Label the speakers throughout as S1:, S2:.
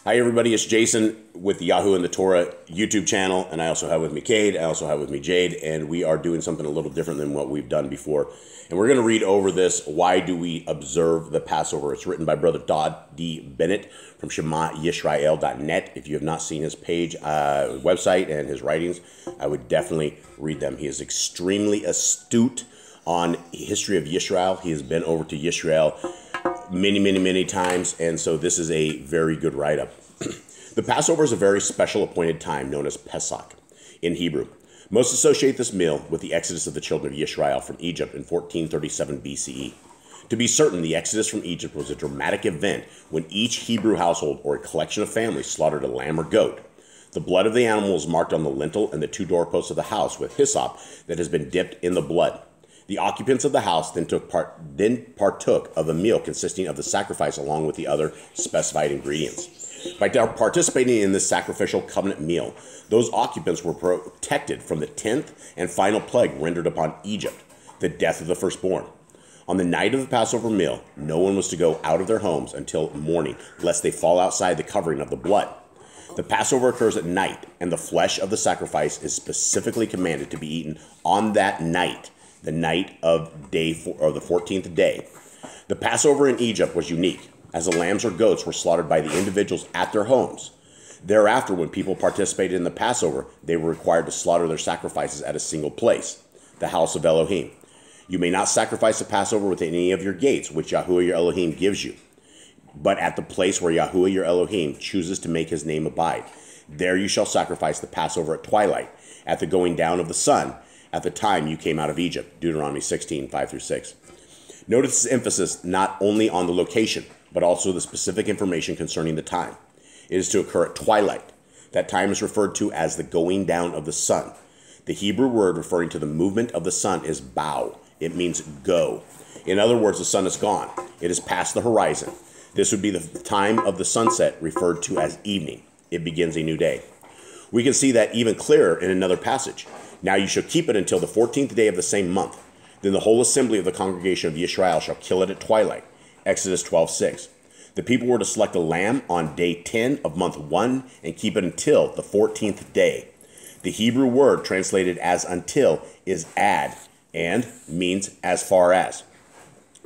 S1: Hi everybody, it's Jason with the Yahoo and the Torah YouTube channel, and I also have with me Cade, I also have with me Jade, and we are doing something a little different than what we've done before. And we're going to read over this, Why Do We Observe the Passover? It's written by Brother Todd D. Bennett from ShemaYisrael.net. If you have not seen his page, website, and his writings, I would definitely read them. He is extremely astute on history of Yisrael. He has been over to Yisrael many times, and so this is a very good write-up. The Passover is a very special appointed time known as Pesach in Hebrew. Most associate this meal with the exodus of the children of Yisrael from Egypt in 1437 BCE. To be certain, the exodus from Egypt was a dramatic event when each Hebrew household or a collection of families slaughtered a lamb or goat. The blood of the animal was marked on the lintel and the two doorposts of the house with hyssop that has been dipped in the blood. The occupants of the house then partook of a meal consisting of the sacrifice along with the other specified ingredients. By participating in this sacrificial covenant meal, those occupants were protected from the 10th and final plague rendered upon Egypt, the death of the firstborn. On the night of the Passover meal, no one was to go out of their homes until morning, lest they fall outside the covering of the blood. The Passover occurs at night, and the flesh of the sacrifice is specifically commanded to be eaten on that night, the night of the 14th day. The Passover in Egypt was unique, as the lambs or goats were slaughtered by the individuals at their homes. Thereafter, when people participated in the Passover, they were required to slaughter their sacrifices at a single place, the house of Elohim. You may not sacrifice the Passover within any of your gates, which Yahuwah your Elohim gives you, but at the place where Yahuwah your Elohim chooses to make his name abide. There you shall sacrifice the Passover at twilight, at the going down of the sun, at the time you came out of Egypt. Deuteronomy 16, 5-6. Notice this emphasis not only on the location, but also the specific information concerning the time. It is to occur at twilight. That time is referred to as the going down of the sun. The Hebrew word referring to the movement of the sun is bao. It means go. In other words, the sun is gone. It is past the horizon. This would be the time of the sunset, referred to as evening. It begins a new day. We can see that even clearer in another passage. Now you shall keep it until the 14th day of the same month. Then the whole assembly of the congregation of Yisrael shall kill it at twilight. Exodus 12:6. The people were to select a lamb on day 10 of month 1 and keep it until the 14th day. The Hebrew word translated as until is ad and means as far as.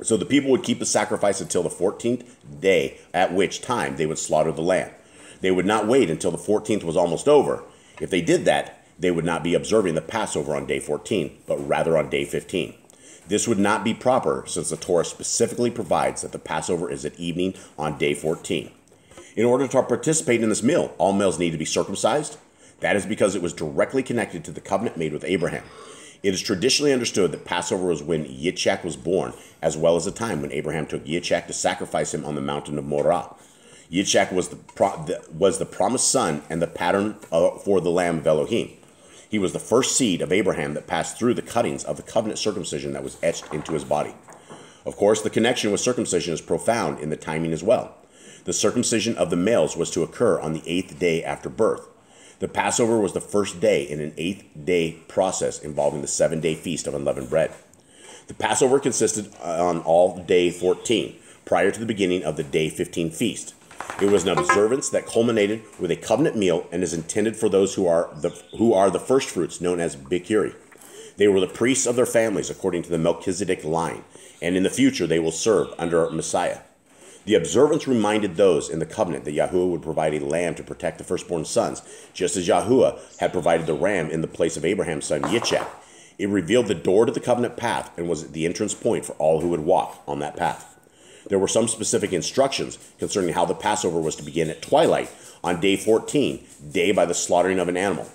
S1: So the people would keep the sacrifice until the 14th day, at which time they would slaughter the lamb. They would not wait until the 14th was almost over. If they did that, they would not be observing the Passover on day 14, but rather on day 15. This would not be proper, since the Torah specifically provides that the Passover is at evening on day 14. In order to participate in this meal, all males need to be circumcised. That is because it was directly connected to the covenant made with Abraham. It is traditionally understood that Passover was when Yitzchak was born, as well as the time when Abraham took Yitzchak to sacrifice him on the mountain of Morah. Yitzchak was the promised son and the pattern for the Lamb of Elohim. He was the first seed of Abraham that passed through the cuttings of the covenant circumcision that was etched into his body. Of course, the connection with circumcision is profound in the timing as well. The circumcision of the males was to occur on the 8th day after birth. The Passover was the first day in an 8th-day process involving the 7-day feast of unleavened bread. The Passover consisted on all day 14, prior to the beginning of the day 15 feast. It was an observance that culminated with a covenant meal and is intended for those who are the first fruits, known as Bikuri. They were the priests of their families according to the Melchizedek line, and in the future they will serve under Messiah. The observance reminded those in the covenant that Yahuwah would provide a lamb to protect the firstborn sons, just as Yahuwah had provided the ram in the place of Abraham's son Yitzchak. It revealed the door to the covenant path and was the entrance point for all who would walk on that path. There were some specific instructions concerning how the Passover was to begin at twilight on day 14, day by the slaughtering of an animal.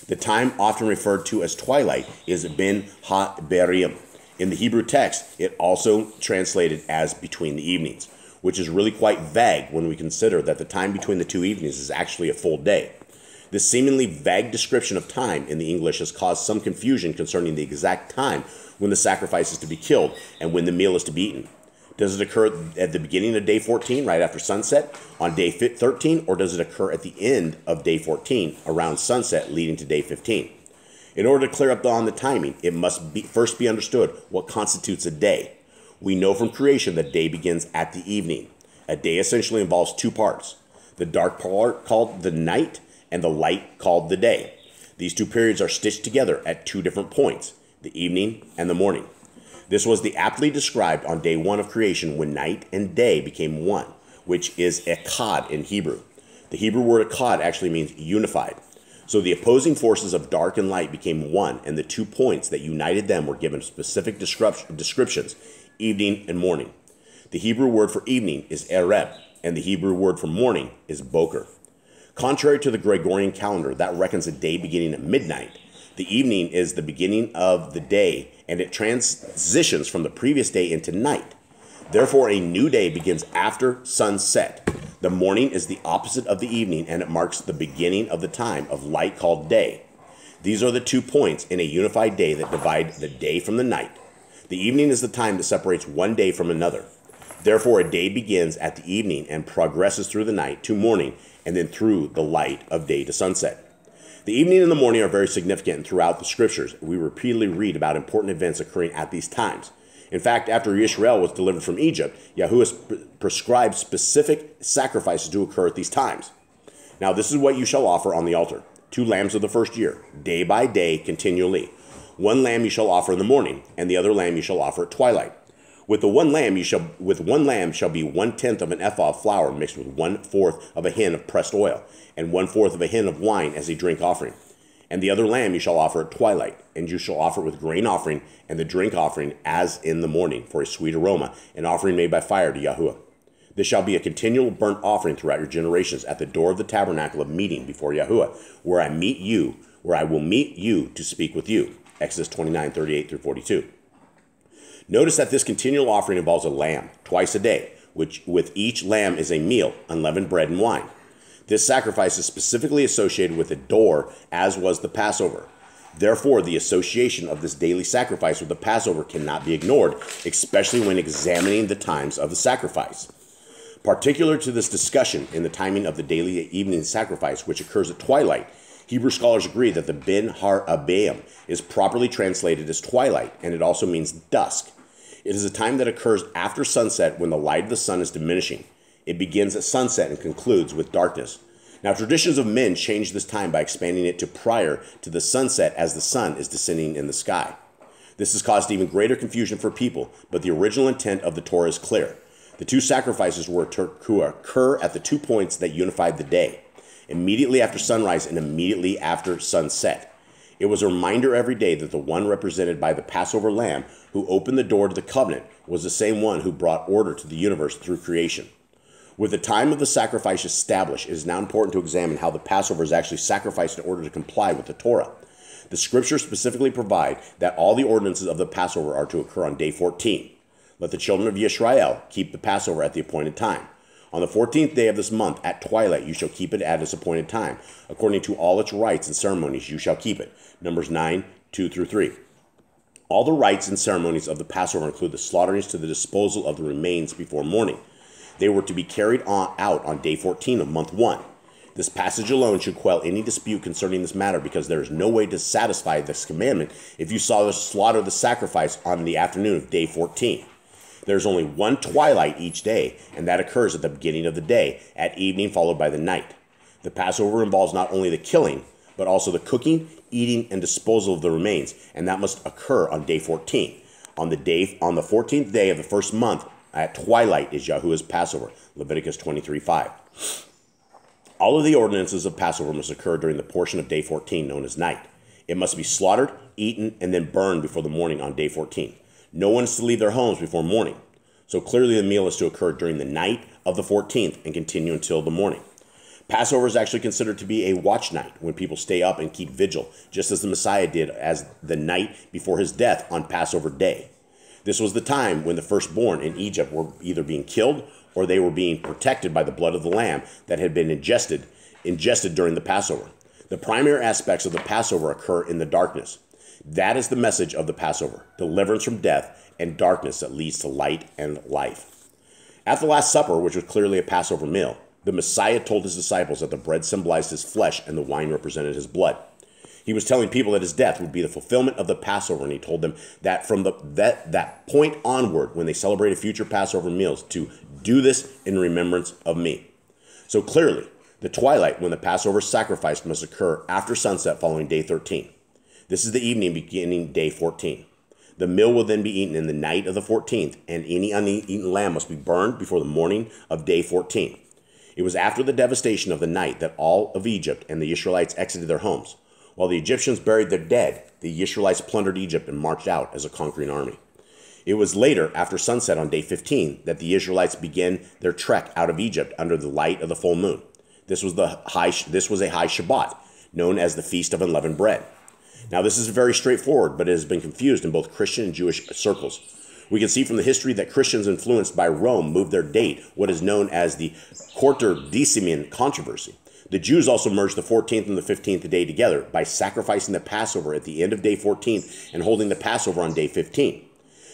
S1: The time often referred to as twilight is ben ha-berim. In the Hebrew text, it also translated as between the evenings, which is really quite vague when we consider that the time between the two evenings is actually a full day. This seemingly vague description of time in the English has caused some confusion concerning the exact time when the sacrifice is to be killed and when the meal is to be eaten. Does it occur at the beginning of day 14, right after sunset, on day 13, or does it occur at the end of day 14, around sunset, leading to day 15? In order to clear up on the timing, it must first be understood what constitutes a day. We know from creation that day begins at the evening. A day essentially involves two parts. the dark part called the night, and the light called the day. These two periods are stitched together at two different points, the evening and the morning. This was the aptly described on day one of creation when night and day became one, which is echad in Hebrew. The Hebrew word echad actually means unified. So the opposing forces of dark and light became one, and the 2 points that united them were given specific descriptions, evening and morning. The Hebrew word for evening is ereb, and the Hebrew word for morning is boker. Contrary to the Gregorian calendar, that reckons a day beginning at midnight, the evening is the beginning of the day, and it transitions from the previous day into night. Therefore, a new day begins after sunset. The morning is the opposite of the evening, and it marks the beginning of the time of light called day. These are the 2 points in a unified day that divide the day from the night. The evening is the time that separates one day from another. Therefore, a day begins at the evening and progresses through the night to morning, and then through the light of day to sunset. The evening and the morning are very significant, and throughout the scriptures, we repeatedly read about important events occurring at these times. In fact, after Israel was delivered from Egypt, YHWH prescribed specific sacrifices to occur at these times. Now, this is what you shall offer on the altar: 2 lambs of the first year, day by day, continually. 1 lamb you shall offer in the morning, and the other lamb you shall offer at twilight. With one lamb shall be 1/10 of an ephah of flour mixed with 1/4 of a hin of pressed oil, and 1/4 of a hin of wine as a drink offering. And the other lamb you shall offer at twilight, and you shall offer it with grain offering and the drink offering as in the morning, for a sweet aroma, an offering made by fire to YHWH. This shall be a continual burnt offering throughout your generations at the door of the tabernacle of meeting before YHWH, where I will meet you to speak with you. Exodus 29:38 through 42. Notice that this continual offering involves a lamb twice a day, which with each lamb is a meal, unleavened bread and wine. This sacrifice is specifically associated with the door, as was the Passover. Therefore, the association of this daily sacrifice with the Passover cannot be ignored, especially when examining the times of the sacrifice. Particular to this discussion in the timing of the daily evening sacrifice, which occurs at twilight, Hebrew scholars agree that the bin har abayim is properly translated as twilight, and it also means dusk. It is a time that occurs after sunset when the light of the sun is diminishing. It begins at sunset and concludes with darkness. Now, traditions of men change this time by expanding it to prior to the sunset as the sun is descending in the sky. This has caused even greater confusion for people, but the original intent of the Torah is clear. The 2 sacrifices were to occur at the 2 points that unified the day, immediately after sunrise and immediately after sunset. It was a reminder every day that the one represented by the Passover lamb who opened the door to the covenant was the same one who brought order to the universe through creation. With the time of the sacrifice established, it is now important to examine how the Passover is actually sacrificed in order to comply with the Torah. The scriptures specifically provide that all the ordinances of the Passover are to occur on day 14. Let the children of Yisrael keep the Passover at the appointed time. On the 14th day of this month at twilight you shall keep it at its appointed time. According to all its rites and ceremonies you shall keep it. Numbers 9:2 through 3. All the rites and ceremonies of the Passover include the slaughterings to the disposal of the remains before morning. They were to be carried out on day 14 of month 1. This passage alone should quell any dispute concerning this matter, because there is no way to satisfy this commandment if you saw the slaughter of the sacrifice on the afternoon of day 14. There is only 1 twilight each day, and that occurs at the beginning of the day, at evening followed by the night. The Passover involves not only the killing, but also the cooking, eating, and disposal of the remains, and that must occur on day 14. On the 14th day of the first month, at twilight is YHWH's Passover, Leviticus 23:5. All of the ordinances of Passover must occur during the portion of day 14 known as night. It must be slaughtered, eaten, and then burned before the morning on day 14. No one is to leave their homes before morning. So clearly the meal is to occur during the night of the 14th and continue until the morning. Passover is actually considered to be a watch night, when people stay up and keep vigil, just as the Messiah did as the night before his death on Passover day. This was the time when the firstborn in Egypt were either being killed or they were being protected by the blood of the lamb that had been ingested during the Passover. The primary aspects of the Passover occur in the darkness. That is the message of the Passover: deliverance from death and darkness that leads to light and life. At the Last Supper, which was clearly a Passover meal, the Messiah told his disciples that the bread symbolized his flesh and the wine represented his blood. He was telling people that his death would be the fulfillment of the Passover, and he told them that from that point onward, when they celebrated future Passover meals, to do this in remembrance of me. So clearly, the twilight when the Passover sacrifice must occur after sunset following day 13. This is the evening beginning day 14. The meal will then be eaten in the night of the 14th, and any uneaten lamb must be burned before the morning of day 14. It was after the devastation of the night that all of Egypt and the Israelites exited their homes. While the Egyptians buried their dead, the Israelites plundered Egypt and marched out as a conquering army. It was later, after sunset on day 15, that the Israelites began their trek out of Egypt under the light of the full moon. This was a high Shabbat, known as the Feast of Unleavened Bread. Now, this is very straightforward, but it has been confused in both Christian and Jewish circles. We can see from the history that Christians influenced by Rome moved their date, what is known as the Quartodeciman controversy. The Jews also merged the 14th and the 15th day together by sacrificing the Passover at the end of day 14 and holding the Passover on day 15.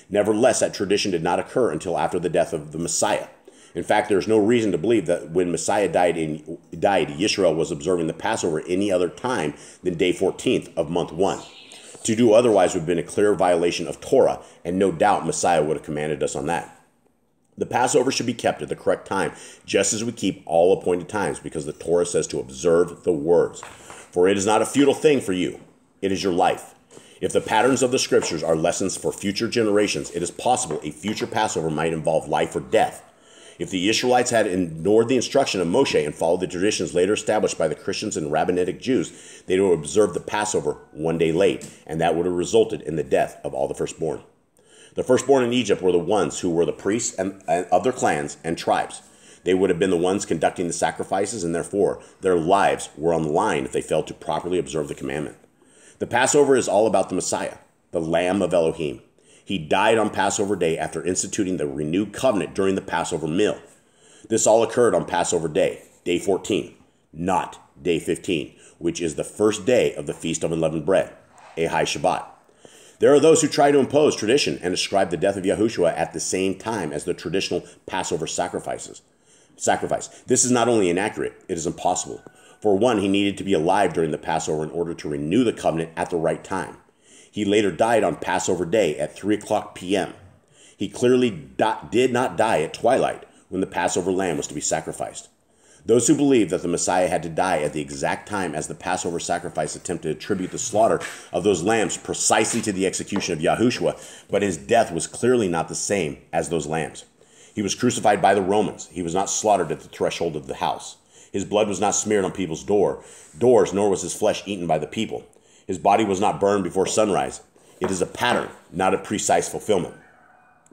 S1: Nevertheless, that tradition did not occur until after the death of the Messiah. In fact, there is no reason to believe that when Messiah died, Yisrael was observing the Passover any other time than day 14th of month 1. To do otherwise would have been a clear violation of Torah, and no doubt Messiah would have commanded us on that. The Passover should be kept at the correct time, just as we keep all appointed times, because the Torah says to observe the words. For it is not a futile thing for you, it is your life. If the patterns of the Scriptures are lessons for future generations, it is possible a future Passover might involve life or death. If the Israelites had ignored the instruction of Moshe and followed the traditions later established by the Christians and Rabbinitic Jews, they would have observed the Passover one day late, and that would have resulted in the death of all the firstborn. The firstborn in Egypt were the ones who were the priests and of their clans and tribes. They would have been the ones conducting the sacrifices, and therefore their lives were on the line if they failed to properly observe the commandment. The Passover is all about the Messiah, the Lamb of Elohim. He died on Passover Day after instituting the renewed covenant during the Passover meal. This all occurred on Passover Day, day 14, not day 15, which is the first day of the Feast of Unleavened Bread, a high Shabbat. There are those who try to impose tradition and ascribe the death of Yahushua at the same time as the traditional Passover sacrifice. This is not only inaccurate, it is impossible. For one, he needed to be alive during the Passover in order to renew the covenant at the right time. He later died on Passover Day at 3 o'clock p.m. He clearly did not die at twilight when the Passover lamb was to be sacrificed. Those who believe that the Messiah had to die at the exact time as the Passover sacrifice attempt to attribute the slaughter of those lambs precisely to the execution of Yahushua, but his death was clearly not the same as those lambs. He was crucified by the Romans. He was not slaughtered at the threshold of the house. His blood was not smeared on people's doors, nor was his flesh eaten by the people. His body was not burned before sunrise. It is a pattern, not a precise fulfillment.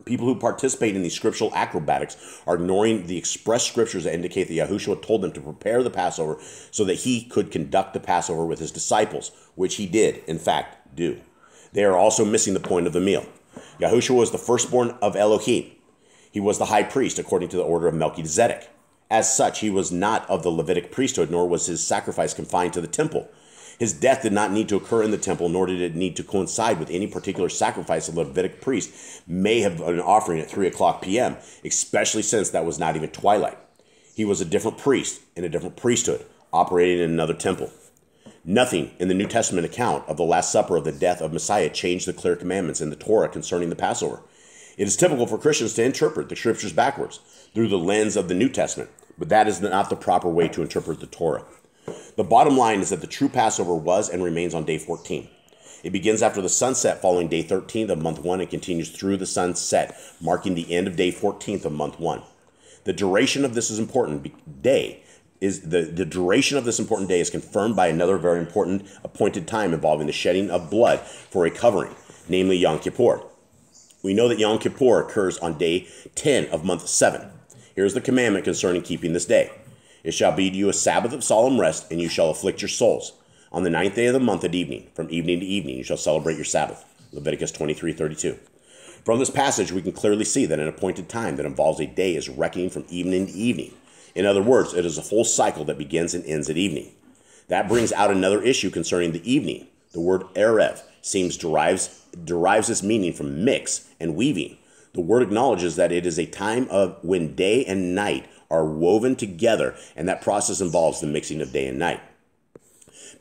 S1: People who participate in these scriptural acrobatics are ignoring the express scriptures that indicate that Yahushua told them to prepare the Passover so that he could conduct the Passover with his disciples, which he did, in fact, do. They are also missing the point of the meal. Yahushua was the firstborn of Elohim. He was the high priest according to the order of Melchizedek. As such, he was not of the Levitic priesthood, nor was his sacrifice confined to the temple. His death did not need to occur in the temple, nor did it need to coincide with any particular sacrifice a Levitic priest may have been offering at 3 o'clock p.m., especially since that was not even twilight. He was a different priest in a different priesthood, operating in another temple. Nothing in the New Testament account of the Last Supper of the death of Messiah changed the clear commandments in the Torah concerning the Passover. It is typical for Christians to interpret the scriptures backwards, through the lens of the New Testament, but that is not the proper way to interpret the Torah. The bottom line is that the true Passover was and remains on day 14. It begins after the sunset following day 13 of month 1 and continues through the sunset, marking the end of day 14th of month 1. The duration of this important day is confirmed by another very important appointed time involving the shedding of blood for a covering, namely Yom Kippur. We know that Yom Kippur occurs on day 10 of month 7. Here's the commandment concerning keeping this day. It shall be to you a Sabbath of solemn rest, and you shall afflict your souls. On the 9th day of the month at evening, from evening to evening, you shall celebrate your Sabbath. Leviticus 23:32. From this passage, we can clearly see that an appointed time that involves a day is reckoning from evening to evening. In other words, it is a full cycle that begins and ends at evening. That brings out another issue concerning the evening. The word erev derives its meaning from mix and weaving. The word acknowledges that it is a time of when day and night are woven together, and that process involves the mixing of day and night.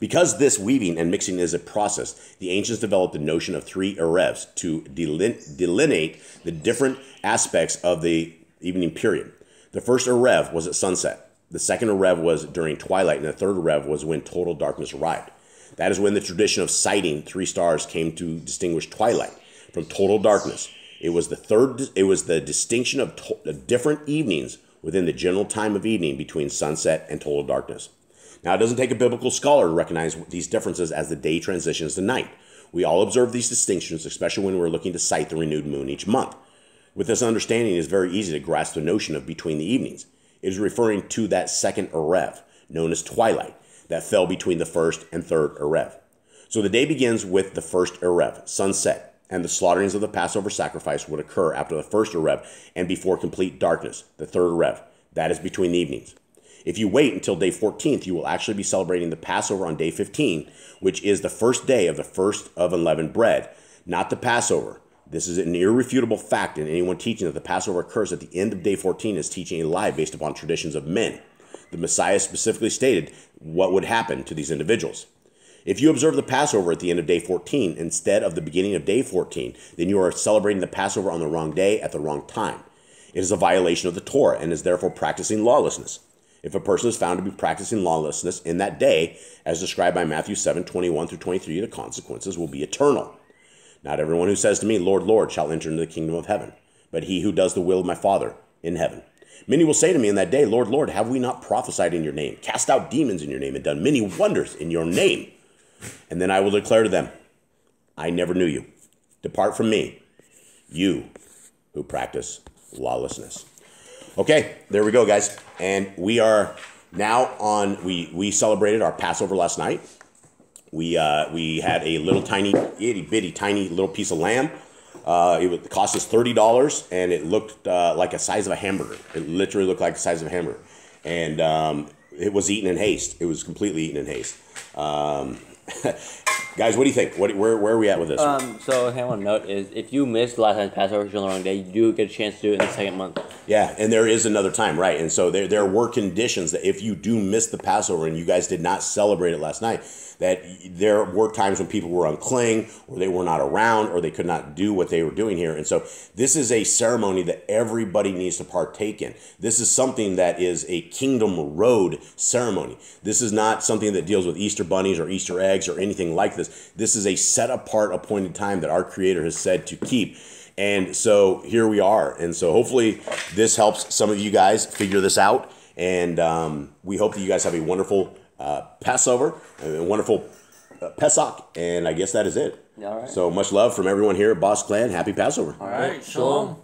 S1: Because this weaving and mixing is a process, the ancients developed the notion of 3 erevs to delineate the different aspects of the evening period. The first erev was at sunset. The second Erev was during twilight, and the third Erev was when total darkness arrived. That is when the tradition of sighting 3 stars came to distinguish twilight from total darkness. It was the distinction of different evenings within the general time of evening between sunset and total darkness. Now, it doesn't take a biblical scholar to recognize these differences as the day transitions to night. We all observe these distinctions, especially when we're looking to sight the renewed moon each month. With this understanding, it is very easy to grasp the notion of between the evenings. It is referring to that second Erev, known as twilight, that fell between the first and third Erev. So the day begins with the first Erev, sunset, and the slaughterings of the Passover sacrifice would occur after the first Erev and before complete darkness, the third Erev. That is between the evenings. If you wait until day 14th, you will actually be celebrating the Passover on day 15, which is the first day of the first of unleavened bread, not the Passover. This is an irrefutable fact, and anyone teaching that the Passover occurs at the end of day 14 is teaching a lie based upon traditions of men. The Messiah specifically stated what would happen to these individuals. If you observe the Passover at the end of day 14 instead of the beginning of day 14, then you are celebrating the Passover on the wrong day at the wrong time. It is a violation of the Torah and is therefore practicing lawlessness. If a person is found to be practicing lawlessness in that day, as described by Matthew 7:21 through 23, the consequences will be eternal. Not everyone who says to me, Lord, Lord, shall enter into the kingdom of heaven, but he who does the will of my Father in heaven. Many will say to me in that day, Lord, Lord, have we not prophesied in your name, cast out demons in your name, and done many wonders in your name? And then I will declare to them, I never knew you. Depart from me, you who practice lawlessness. Okay, there we go, guys. And we are now on, we celebrated our Passover last night. We had a little tiny, itty bitty, tiny little piece of lamb. It cost us $30, and it looked like the size of a hamburger. It literally looked like the size of a hamburger. And it was eaten in haste. It was completely eaten in haste. Guys, what do you think? Where are we at with this?
S2: So, hey, I want to note is if you missed last night's Passover on the wrong day, you do get a chance to do it in the second month.
S1: Yeah, and there is another time, right? And so there were conditions that if you do miss the Passover and you guys did not celebrate it last night, that there were times when people were unclean or they were not around or they could not do what they were doing here. And so this is a ceremony that everybody needs to partake in. This is something that is a Kingdom Road ceremony. This is not something that deals with Easter bunnies or Easter eggs or anything like this. This is a set apart appointed time that our Creator has said to keep. And so here we are. And so hopefully this helps some of you guys figure this out. And we hope that you guys have a wonderful Passover, a wonderful Pesach, and I guess that is it.
S2: All right.
S1: So much love from everyone here at Boss Clan. Happy Passover.
S2: All right. Shalom.